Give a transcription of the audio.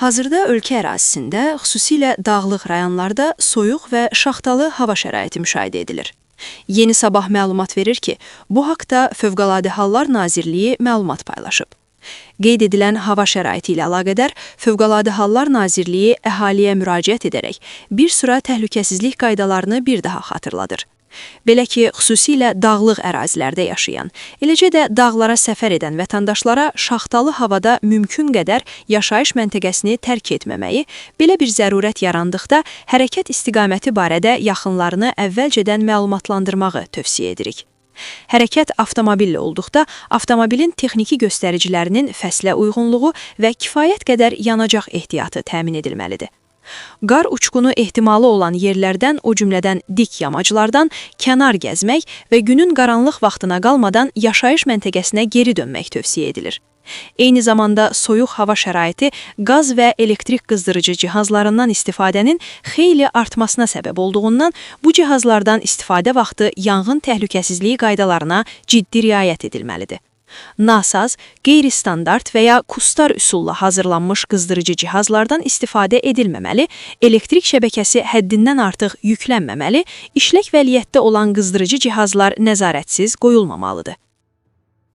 Hazırda ölkə ərazisində, xüsusilə dağlıq rayonlarda soyuq və şaxtalı hava şəraiti müşahidə edilir. Yeni Sabah məlumat verir ki, bu haqda Fövqəladə Hallar Nazirliyi məlumat paylaşıb. Qeyd edilən hava şəraiti ilə əlaqədar Fövqəladə Hallar Nazirliyi əhaliyə müraciət edərək bir sıra təhlükəsizlik qaydalarını bir daha xatırladır. Belə ki, xüsusilə dağlıq ərazilərdə yaşayan, eləcə də dağlara səfər edən vətəndaşlara şaxtalı havada mümkün qədər yaşayış məntəqəsini tərk etməməyi, belə bir zərurət yarandıqda hərəkət istiqaməti barədə yaxınlarını əvvəlcədən məlumatlandırmağı tövsiyə edirik. Hərəkət avtomobillə olduqda, avtomobilin texniki göstəricilərinin fəslə uyğunluğu və kifayət qədər yanacaq ehtiyatı təmin edilməlidir. Qar uçqunu ehtimalı olan yerlərdən, o cümlədən dik yamaclardan kənar gəzmək və günün qaranlıq vaxtına qalmadan yaşayış məntəqəsinə geri dönmək tövsiyə edilir. Eyni zamanda soyuq hava şəraiti qaz və elektrik qızdırıcı cihazlarından istifadənin xeyli artmasına səbəb olduğundan bu cihazlardan istifadə vaxtı yanğın təhlükəsizliyi qaydalarına ciddi riayət edilməlidir. Nasaz, qeyri-standart və ya kustar üsulla hazırlanmış qızdırıcı cihazlardan istifadə edilməməli, elektrik şəbəkəsi həddindən artıq yüklənməməli, işlək vəziyyətdə olan qızdırıcı cihazlar nəzarətsiz qoyulmamalıdır.